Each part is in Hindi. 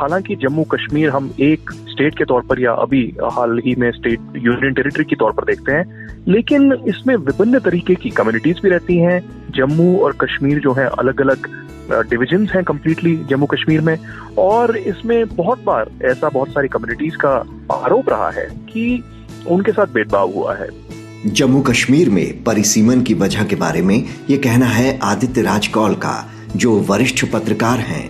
हालांकि जम्मू कश्मीर हम एक स्टेट के तौर पर या अभी हाल ही में स्टेट यूनियन टेरिटरी के तौर पर देखते हैं, लेकिन इसमें विभिन्न तरीके की कम्युनिटीज भी रहती हैं। जम्मू और कश्मीर जो है अलग अलग डिविजन्स हैं कम्प्लीटली जम्मू कश्मीर में, और इसमें बहुत सारी कम्युनिटीज का आरोप रहा है कि उनके साथ भेदभाव हुआ है। जम्मू कश्मीर में परिसीमन की वजह के बारे में ये कहना है आदित्य राज कौल का, जो वरिष्ठ पत्रकार हैं।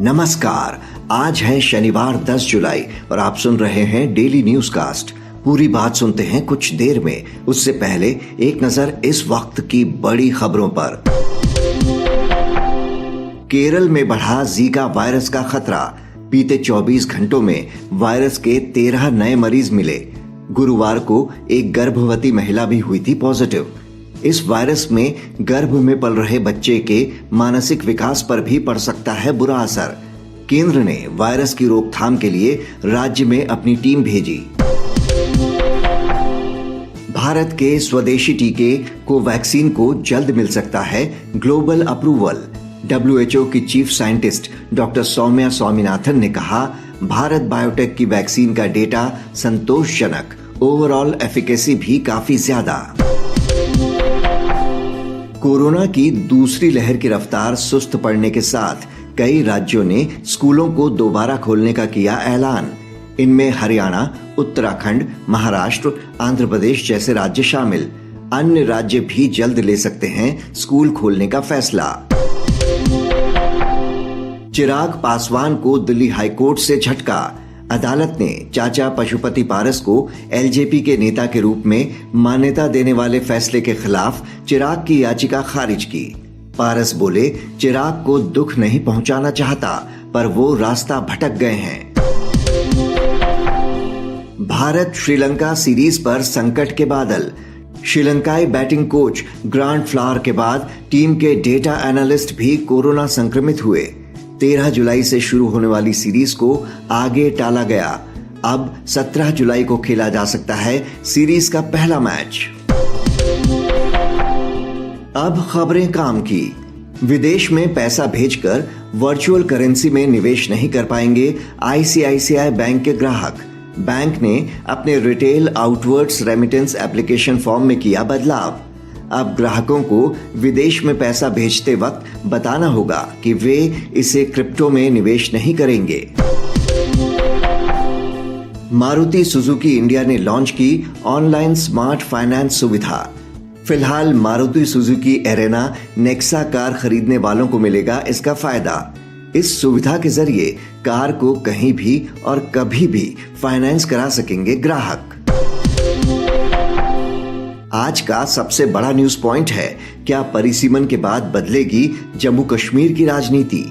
नमस्कार, आज है शनिवार 10 जुलाई और आप सुन रहे हैं डेली न्यूज कास्ट। पूरी बात सुनते हैं कुछ देर में, उससे पहले एक नजर इस वक्त की बड़ी खबरों पर। केरल में बढ़ा जीका वायरस का खतरा। बीते 24 घंटों में वायरस के 13 नए मरीज मिले। गुरुवार को एक गर्भवती महिला भी हुई थी पॉजिटिव। इस वायरस में गर्भ में पल रहे बच्चे के मानसिक विकास पर भी पड़ सकता है बुरा असर। केंद्र ने वायरस की रोकथाम के लिए राज्य में अपनी टीम भेजी। भारत के स्वदेशी टीके कोवैक्सीन को जल्द मिल सकता है ग्लोबल अप्रूवल। WHO की chief scientist doctor Soumya Swaminathan ने कहा, भारत बायोटेक की वैक्सीन का डेटा संतोषजनक, ओवरऑल एफिकेसी भी काफी ज्यादा। कोरोना की दूसरी लहर की रफ्तार सुस्त पड़ने के साथ कई राज्यों ने स्कूलों को दोबारा खोलने का किया ऐलान। इनमें हरियाणा, उत्तराखंड, महाराष्ट्र, आंध्र प्रदेश जैसे राज्य शामिल। अन्य राज्य भी जल्द ले सकते हैं स्कूल खोलने का फैसला। चिराग पासवान को दिल्ली हाईकोर्ट से झटका। अदालत ने चाचा पशुपति पारस को एलजेपी के नेता के रूप में मान्यता देने वाले फैसले के खिलाफ चिराग की याचिका खारिज की। पारस बोले, चिराग को दुख नहीं पहुंचाना चाहता, पर वो रास्ता भटक गए हैं। भारत श्रीलंका सीरीज पर संकट के बादल। श्रीलंकाई बैटिंग कोच ग्रांट फ्लावर के बाद टीम के डेटा एनालिस्ट भी कोरोना संक्रमित हुए। 13 जुलाई से शुरू होने वाली सीरीज को आगे टाला गया। अब 17 जुलाई को खेला जा सकता है सीरीज का पहला मैच। अब खबरें काम की। विदेश में पैसा भेजकर वर्चुअल करेंसी में निवेश नहीं कर पाएंगे ICICI बैंक के ग्राहक। बैंक ने अपने retail outwards remittance application form में किया बदलाव। अब ग्राहकों को विदेश में पैसा भेजते वक्त बताना होगा कि वे इसे क्रिप्टो में निवेश नहीं करेंगे। मारुति सुजुकी इंडिया ने लॉन्च की ऑनलाइन स्मार्ट फाइनेंस सुविधा। फिलहाल Maruti Suzuki arena Nexa car खरीदने वालों को मिलेगा इसका फायदा। इस सुविधा के जरिए कार को कहीं भी और कभी भी फाइनेंस करा सकेंगे ग्राहक। आज का सबसे बड़ा न्यूज पॉइंट है, क्या परिसीमन के बाद बदलेगी जम्मू कश्मीर की राजनीति?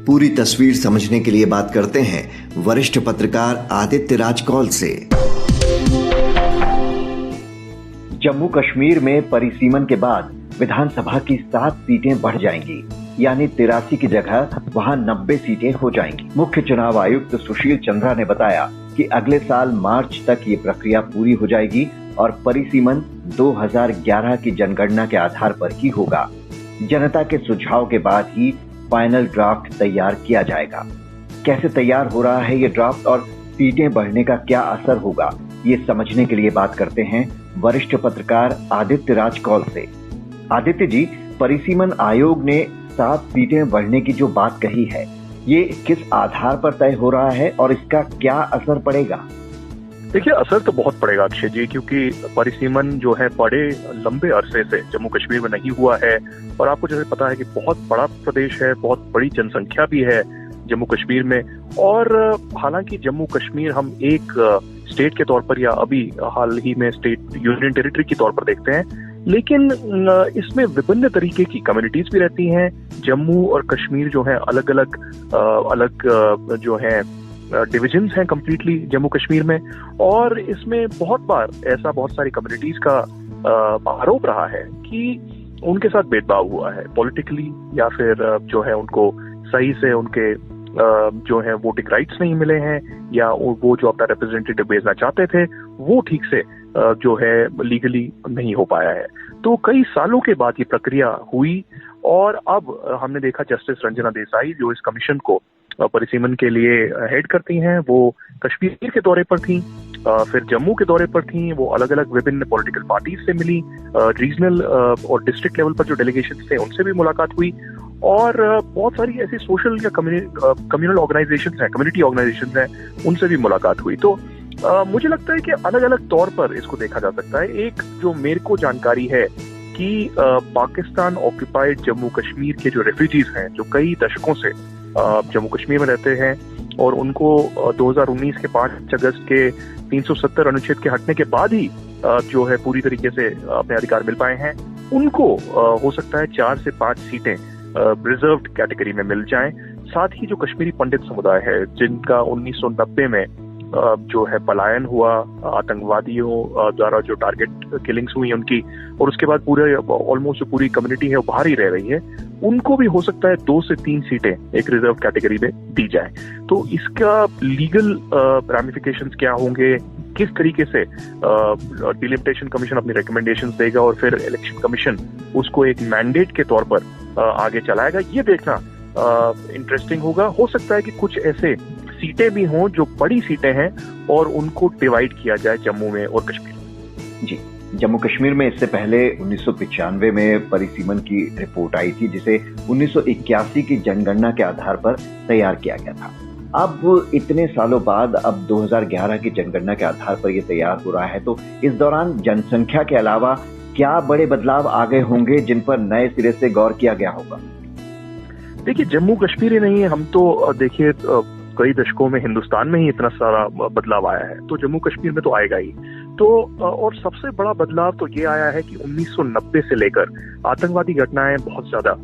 पूरी तस्वीर समझने के लिए बात करते हैं वरिष्ठ पत्रकार आदित्य राज कौल से। जम्मू कश्मीर में परिसीमन के बाद विधानसभा की 7 सीटें बढ़ जाएंगी, यानी 83 की जगह वहां 90 सीटें हो जाएंगी। मुख्य चुनाव आयुक्त सुशील चंद्रा ने बताया कि अगले साल मार्च तक ये प्रक्रिया पूरी हो जाएगी और परिसीमन 2011 की जनगणना के आधार पर ही होगा। जनता के सुझाव के बाद ही फाइनल ड्राफ्ट तैयार किया जाएगा। कैसे तैयार हो रहा है ये ड्राफ्ट और सीटें बढ़ने का क्या असर होगा, ये समझने के लिए बात करते हैं वरिष्ठ पत्रकार आदित्य राज कौल से। आदित्य जी, परिसीमन आयोग ने 7 सीटें बढ़ने की जो बात कही है, ये किस आधार पर तय हो रहा है और इसका क्या असर पड़ेगा? देखिए, असर तो बहुत पड़ेगा अक्षय जी, क्योंकि परिसीमन जो है बड़े लंबे अरसे से जम्मू कश्मीर में नहीं हुआ है। और आपको जैसे पता है कि बहुत बड़ा प्रदेश है, बहुत बड़ी जनसंख्या भी है जम्मू कश्मीर में। और हालांकि जम्मू कश्मीर हम एक स्टेट के तौर पर या अभी हाल ही में स्टेट यूनियन टेरिटरी के तौर पर देखते हैं, लेकिन इसमें विभिन्न तरीके की कम्युनिटीज भी रहती हैं। जम्मू और कश्मीर जो है अलग अलग जो है डिविजन्स हैं कम्प्लीटली जम्मू कश्मीर में, और इसमें बहुत सारी कम्युनिटीज का आरोप रहा है कि उनके साथ भेदभाव हुआ है पॉलिटिकली, या फिर जो है उनको सही से उनके जो है वोटिंग राइट्स नहीं मिले हैं, या वो जो अपना रिप्रेजेंटेटिव भेजना चाहते थे वो ठीक से जो है लीगली नहीं हो पाया है। तो कई सालों के बाद ये प्रक्रिया हुई और अब हमने देखा जस्टिस रंजना देसाई जो इस कमीशन को परिसीमन के लिए हेड करती हैं, वो कश्मीर के दौरे पर थी, फिर जम्मू के दौरे पर थी, वो अलग अलग विभिन्न पॉलिटिकल पार्टीज से मिली, रीजनल और डिस्ट्रिक्ट लेवल पर जो डेलीगेशन थे उनसे भी मुलाकात हुई, और बहुत सारी ऐसी सोशल या कम्युनल ऑर्गेनाइजेशंस हैं, कम्युनिटी ऑर्गेनाइजेशंस हैं, उनसे भी मुलाकात हुई। तो मुझे लगता है कि अलग अलग तौर पर इसको देखा जा सकता है। एक जो मेरे को जानकारी है कि पाकिस्तान ऑक्यूपाइड जम्मू कश्मीर के जो रेफ्यूजीज हैं, जो कई दशकों से जम्मू कश्मीर में रहते हैं और उनको 2019 के 5 अगस्त के 370 अनुच्छेद के हटने के बाद ही जो है पूरी तरीके से अपने अधिकार मिल पाए हैं, उनको हो सकता है 4 से 5 सीटें रिजर्व्ड कैटेगरी में मिल जाएं। साथ ही जो कश्मीरी पंडित समुदाय है, जिनका 1990 में जो है पलायन हुआ, आतंकवादियों द्वारा जो टारगेट किलिंग्स हुई उनकी, और उसके बाद पूरे ऑलमोस्ट जो पूरी कम्युनिटी है वो बाहर ही रह रही है, उनको भी हो सकता है 2 से 3 सीटें एक रिजर्व कैटेगरी में दी जाए। तो इसका लीगल रैमिफिकेशंस क्या होंगे, किस तरीके से डिलिमिटेशन कमीशन अपनी रिकमेंडेशंस देगा और फिर इलेक्शन कमीशन उसको एक मैंडेट के तौर पर आगे चलाएगा, ये देखना इंटरेस्टिंग होगा। हो सकता है कि कुछ ऐसे सीटें भी हों जो बड़ी सीटें हैं और उनको डिवाइड किया जाए जम्मू में और कश्मीर में। जी, जम्मू कश्मीर में इससे पहले 1995 में परिसीमन की रिपोर्ट आई थी, जिसे 1981 की जनगणना के आधार पर तैयार किया गया था। अब इतने सालों बाद अब 2011 की जनगणना के आधार पर यह तैयार हो रहा है, तो इस दौरान जनसंख्या के अलावा क्या बड़े बदलाव आ गए होंगे जिन पर नए सिरे से गौर किया गया होगा? देखिए, जम्मू कश्मीर ही नहीं है, हम तो देखिए कई दशकों में हिंदुस्तान में ही इतना सारा बदलाव आया है, तो जम्मू कश्मीर में तो आएगा ही। तो और सबसे बड़ा बदलाव तो ये आया है कि 1990 से लेकर आतंकवादी घटनाएं बहुत ज्यादा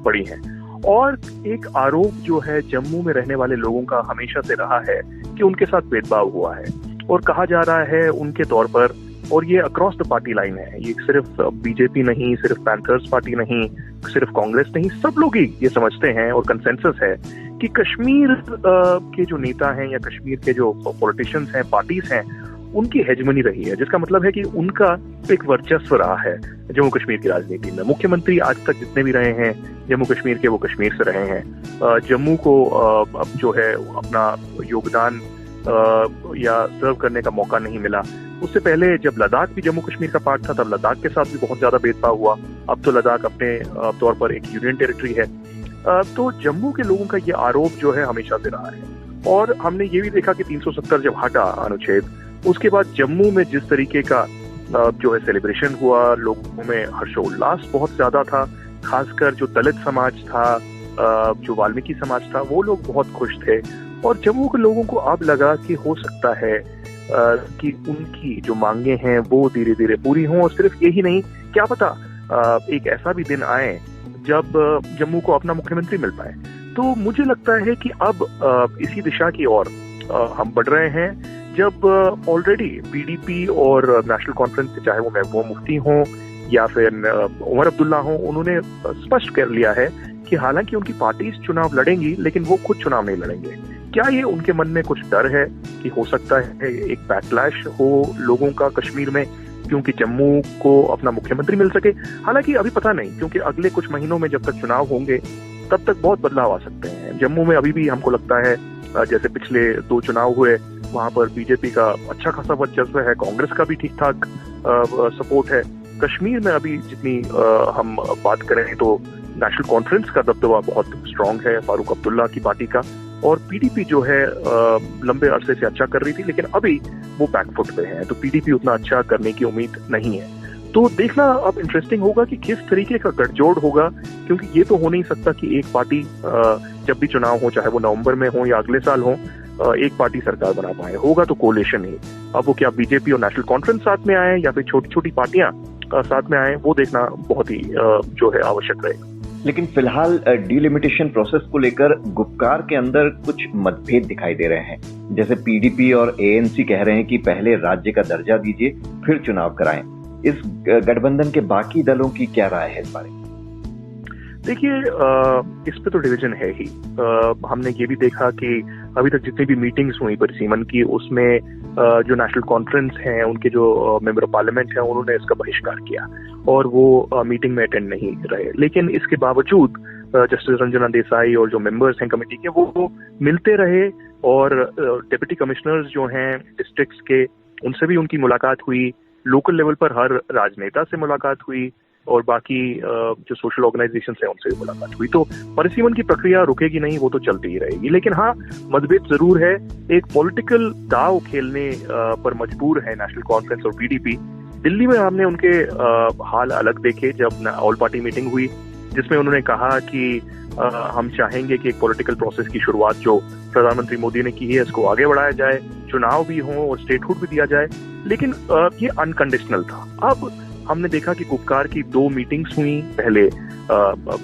बढ़ी हैं, और एक आरोप जो है जम्मू में रहने वाले लोगों का हमेशा से रहा है कि उनके साथ भेदभाव हुआ है, और कहा जा रहा है उनके तौर पर, और ये अक्रॉस द पार्टी लाइन है, ये सिर्फ बीजेपी नहीं, सिर्फ पैंथर्स पार्टी नहीं, सिर्फ कांग्रेस नहीं, सब लोग ही ये समझते हैं और कंसेंसस है कि कश्मीर के जो नेता हैं या कश्मीर के जो पॉलिटिशियंस हैं, पार्टीज हैं, उनकी हेजमनी रही है, जिसका मतलब है कि उनका एक वर्चस्व रहा है जम्मू कश्मीर की राजनीति में। मुख्यमंत्री आज तक जितने भी रहे हैं जम्मू कश्मीर के, वो कश्मीर से रहे हैं। जम्मू को अब जो है अपना योगदान या सर्व करने का मौका नहीं मिला। उससे पहले जब लद्दाख भी जम्मू कश्मीर का पार्ट था, तब लद्दाख के साथ भी बहुत ज्यादा भेदभाव हुआ। अब तो लद्दाख अपने तौर पर एक यूनियन टेरिटरी है। तो जम्मू के लोगों का ये आरोप जो है हमेशा से रहा है, और हमने ये भी देखा कि 370 जब हटा अनुच्छेद, उसके बाद जम्मू में जिस तरीके का जो है सेलिब्रेशन हुआ, लोगों में हर्षोल्लास बहुत ज्यादा था, खासकर जो दलित समाज था, जो वाल्मीकि समाज था, वो लोग बहुत खुश थे। और जम्मू के लोगों को अब लगा कि हो सकता है कि उनकी जो मांगे हैं वो धीरे धीरे पूरी हों, और सिर्फ यही नहीं, क्या पता एक ऐसा भी दिन आए जब जम्मू को अपना मुख्यमंत्री मिल पाए। तो मुझे लगता है कि अब इसी दिशा की ओर हम बढ़ रहे हैं, जब ऑलरेडी पीडीपी और नेशनल कॉन्फ्रेंस से, चाहे वो महबूबा मुफ्ती हों या फिर उमर अब्दुल्ला हों, उन्होंने स्पष्ट कर लिया है कि हालांकि उनकी पार्टीज चुनाव लड़ेंगी, लेकिन वो खुद चुनाव नहीं लड़ेंगे। क्या ये उनके मन में कुछ डर है कि हो सकता है एक बैकलैश हो लोगों का कश्मीर में, क्योंकि जम्मू को अपना मुख्यमंत्री मिल सके? हालांकि अभी पता नहीं, क्योंकि अगले कुछ महीनों में जब तक चुनाव होंगे तब तक बहुत बदलाव आ सकते हैं। जम्मू में अभी भी हमको लगता है जैसे पिछले 2 चुनाव हुए, वहां पर बीजेपी का अच्छा खासा वर्चस्व है, कांग्रेस का भी ठीक ठाक सपोर्ट है। कश्मीर में अभी जितनी हम बात करें तो नेशनल कॉन्फ्रेंस का दबदबा बहुत स्ट्रांग है, फारूक अब्दुल्ला की पार्टी का, और पीडीपी जो है लंबे अरसे से अच्छा कर रही थी, लेकिन अभी वो बैकफुट पे है, तो पीडीपी उतना अच्छा करने की उम्मीद नहीं है। तो देखना अब इंटरेस्टिंग होगा कि किस तरीके का गठजोड़ होगा, क्योंकि ये तो हो नहीं सकता कि एक पार्टी जब भी चुनाव हो, चाहे वो नवंबर में हो या अगले साल हो, एक पार्टी सरकार बना पाए। होगा तो कोलिशन ही। अब वो क्या बीजेपी और नेशनल कॉन्फ्रेंस साथ में आए या फिर छोटी छोटी पार्टियां साथ में आए, वो देखना बहुत ही जो है आवश्यक रहेगा। लेकिन फिलहाल डिलिमिटेशन प्रोसेस को लेकर गुपकार के अंदर कुछ मतभेद दिखाई दे रहे हैं। जैसे पीडीपी और एएनसी कह रहे हैं कि पहले राज्य का दर्जा दीजिए, फिर चुनाव कराएं। इस गठबंधन के बाकी दलों की क्या राय है इस बारे में? देखिए, इस पे तो डिवीजन है ही। हमने ये भी देखा कि अभी तक जितनी भी मीटिंग्स हुई परिसीमन की, उसमें जो नेशनल कॉन्फ्रेंस हैं, उनके जो मेंबर ऑफ पार्लियामेंट हैं, उन्होंने इसका बहिष्कार किया और वो मीटिंग में अटेंड नहीं रहे। लेकिन इसके बावजूद जस्टिस रंजना देसाई और जो मेंबर्स हैं कमेटी के वो मिलते रहे, और डिप्टी कमिश्नर्स जो हैं डिस्ट्रिक्ट्स के उनसे भी उनकी मुलाकात हुई, लोकल लेवल पर हर राजनेता से मुलाकात हुई, और बाकी जो सोशल ऑर्गेनाइजेशन है उनसे भी मुलाकात हुई। तो परिसीमन की प्रक्रिया रुकेगी नहीं, वो तो चलती ही रहेगी। लेकिन हाँ, मतभेद जरूर है। एक पॉलिटिकल दाव खेलने पर मजबूर है नेशनल कॉन्फ्रेंस और पीडीपी। दिल्ली में हमने उनके हाल अलग देखे जब ऑल पार्टी मीटिंग हुई, जिसमें उन्होंने कहा कि हम चाहेंगे कि एक पॉलिटिकल प्रोसेस की शुरुआत जो प्रधानमंत्री मोदी ने की है इसको आगे बढ़ाया जाए, चुनाव भी हो और स्टेटहुड भी दिया जाए। लेकिन ये अनकंडीशनल था। अब हमने देखा कि गुपकार की 2 मीटिंग्स हुई, पहले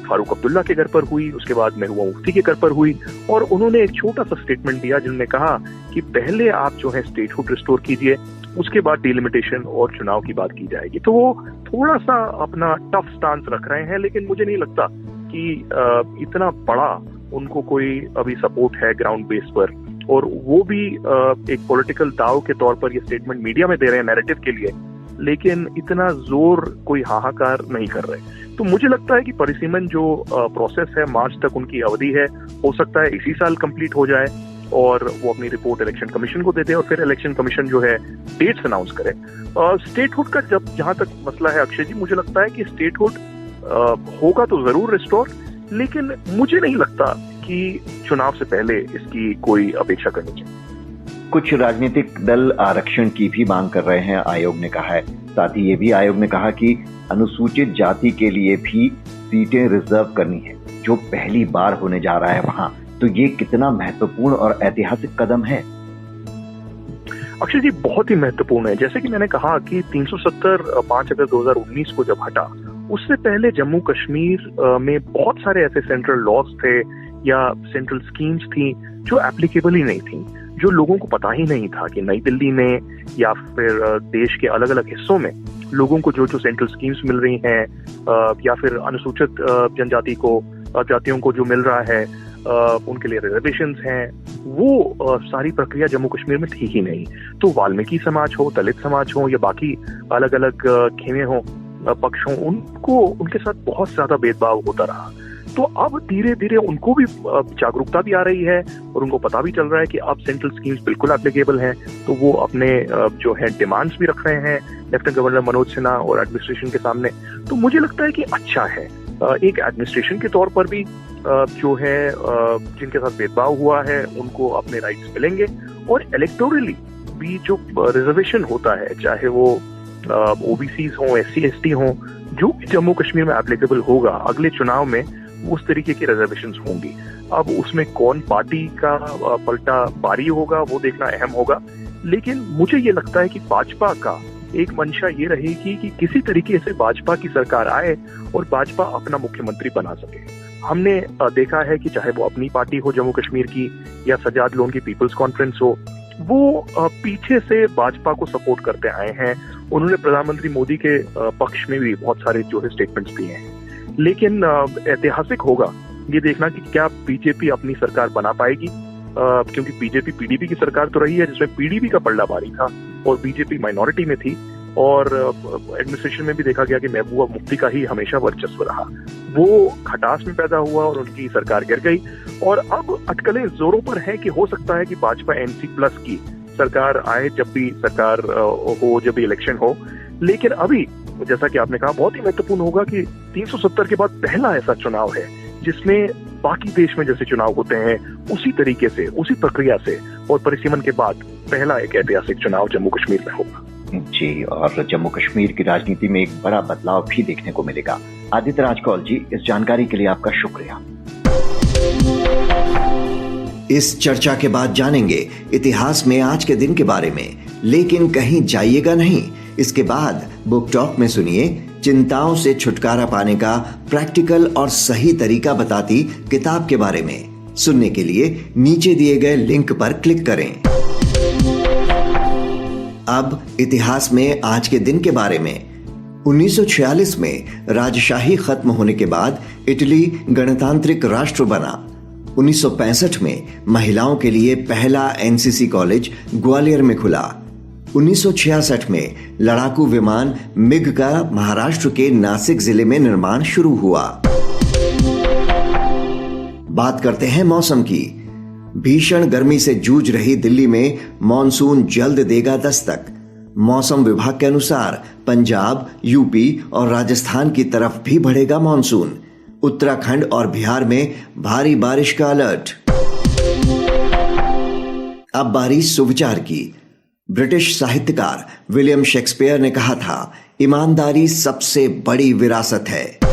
फारूक अब्दुल्ला के घर पर हुई, उसके बाद महबूबा मुफ्ती के घर पर हुई, और उन्होंने एक छोटा सा स्टेटमेंट दिया जिन्होंने कहा कि पहले आप जो है स्टेटहुड रिस्टोर कीजिए, उसके बाद डिलिमिटेशन और चुनाव की बात की जाएगी। तो वो थोड़ा सा अपना टफ स्टांस रख रहे हैं, लेकिन मुझे नहीं लगता कि इतना बड़ा उनको कोई अभी सपोर्ट है ग्राउंड बेस पर, और वो भी एक पॉलिटिकल दाव के तौर पर ये स्टेटमेंट मीडिया में दे रहे हैं नैरेटिव के लिए, लेकिन इतना जोर कोई हाहाकार नहीं कर रहे। तो मुझे लगता है कि परिसीमन जो प्रोसेस है, मार्च तक उनकी अवधि है, हो सकता है इसी साल कंप्लीट हो जाए और वो अपनी रिपोर्ट इलेक्शन कमीशन को दे दे, और फिर इलेक्शन कमीशन जो है डेट्स अनाउंस करे। स्टेटहुड का जहां तक मसला है अक्षय जी, मुझे लगता है कि स्टेटहुड होगा तो जरूर रिस्टोर, लेकिन मुझे नहीं लगता कि चुनाव से पहले इसकी कोई अपेक्षा करनी चाहिए। कुछ राजनीतिक दल आरक्षण की भी मांग कर रहे हैं, आयोग ने कहा है। साथ ही ये भी आयोग ने कहा कि अनुसूचित जाति के लिए भी सीटें रिजर्व करनी है, जो पहली बार होने जा रहा है वहां। तो ये कितना महत्वपूर्ण और ऐतिहासिक कदम है? अक्षय जी, बहुत ही महत्वपूर्ण है। जैसे कि मैंने कहा कि 370 5 अगस्त 2019 को जब हटा, उससे पहले जम्मू कश्मीर में बहुत सारे ऐसे सेंट्रल लॉज थे या सेंट्रल स्कीम्स थी जो एप्लीकेबल ही नहीं थी, जो लोगों को पता ही नहीं था कि नई दिल्ली में या फिर देश के अलग अलग हिस्सों में लोगों को जो सेंट्रल स्कीम्स मिल रही हैं, या फिर अनुसूचित जातियों को जो मिल रहा है, उनके लिए रिजर्वेशंस हैं, वो सारी प्रक्रिया जम्मू कश्मीर में थी ही नहीं। तो वाल्मीकि समाज हो, दलित समाज हो या बाकी अलग अलग खेमे हो, पक्ष हो, उनके साथ बहुत ज्यादा भेदभाव होता रहा। तो अब धीरे धीरे उनको भी जागरूकता भी आ रही है और उनको पता भी चल रहा है कि अब सेंट्रल स्कीम्स बिल्कुल एप्लीकेबल हैं। तो वो अपने जो है डिमांड्स भी रख रहे हैं लेफ्टिनेंट गवर्नर मनोज सिन्हा और एडमिनिस्ट्रेशन के सामने। तो मुझे लगता है कि अच्छा है, एक एडमिनिस्ट्रेशन के तौर पर भी जो है जिनके साथ भेदभाव हुआ है उनको अपने राइट्स मिलेंगे, और इलेक्टोरली भी जो रिजर्वेशन होता है, चाहे वो ओबीसीज हो, SC ST हो, जो जम्मू कश्मीर में एप्लीकेबल होगा, अगले चुनाव में उस तरीके की रिजर्वेशंस होंगी। अब उसमें कौन पार्टी का पलटा भारी होगा वो देखना अहम होगा, लेकिन मुझे ये लगता है कि भाजपा का एक मंशा ये रहेगी कि किसी तरीके से भाजपा की सरकार आए और भाजपा अपना मुख्यमंत्री बना सके। हमने देखा है कि चाहे वो अपनी पार्टी हो जम्मू कश्मीर की या सजाद लोन की पीपल्स कॉन्फ्रेंस हो, वो पीछे से भाजपा को सपोर्ट करते आए हैं। उन्होंने प्रधानमंत्री मोदी के पक्ष में भी बहुत सारे जो है स्टेटमेंट्स दिए हैं। लेकिन ऐतिहासिक होगा ये देखना कि क्या बीजेपी अपनी सरकार बना पाएगी, क्योंकि बीजेपी पीडीपी की सरकार तो रही है जिसमें पीडीपी का पलड़ा भारी था और बीजेपी माइनॉरिटी में थी, और एडमिनिस्ट्रेशन में भी देखा गया कि महबूबा मुफ्ती का ही हमेशा वर्चस्व रहा। वो खटास में पैदा हुआ और उनकी सरकार गिर गई, और अब अटकलें जोरों पर हैं कि हो सकता है कि भाजपा NC+ की सरकार आए जब भी सरकार हो, जब भी इलेक्शन हो। लेकिन अभी जैसा कि आपने कहा, बहुत ही महत्वपूर्ण होगा कि 370 के बाद पहला ऐसा चुनाव है जिसमें बाकी देश में जैसे चुनाव होते हैं उसी तरीके से, उसी प्रक्रिया से, और परिसीमन के बाद पहला एक ऐतिहासिक चुनाव जम्मू कश्मीर में होगा। जी, और जम्मू कश्मीर की राजनीति में एक बड़ा बदलाव भी देखने को मिलेगा। आदित्य राजकौल जी, इस जानकारी के लिए आपका शुक्रिया। इस चर्चा के बाद जानेंगे इतिहास में आज के दिन के बारे में, लेकिन कहीं जाइएगा नहीं। इसके बाद बुक टॉक में सुनिए चिंताओं से छुटकारा पाने का प्रैक्टिकल और सही तरीका बताती किताब के बारे में। सुनने के लिए नीचे दिए गए लिंक पर क्लिक करें। अब इतिहास में आज के दिन के बारे में। 1946 में राजशाही खत्म होने के बाद इटली गणतांत्रिक राष्ट्र बना। 1965 में महिलाओं के लिए पहला NCC कॉलेज ग्वालियर में खुला। 1966 में लड़ाकू विमान मिग का महाराष्ट्र के नासिक जिले में निर्माण शुरू हुआ। बात करते हैं मौसम की। भीषण गर्मी से जूझ रही दिल्ली में मॉनसून जल्द देगा दस्तक। मौसम विभाग के अनुसार पंजाब, यूपी और राजस्थान की तरफ भी बढ़ेगा मॉनसून। उत्तराखंड और बिहार में भारी बारिश का अलर्ट। अब बारी सुविचार की। ब्रिटिश साहित्यकार विलियम शेक्सपियर ने कहा था, ईमानदारी सबसे बड़ी विरासत है।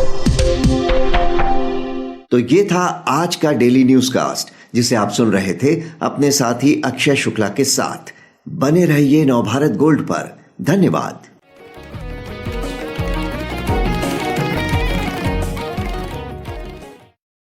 तो ये था आज का डेली न्यूज कास्ट, जिसे आप सुन रहे थे अपने साथी अक्षय शुक्ला के साथ। बने रहिए नवभारत गोल्ड पर। धन्यवाद।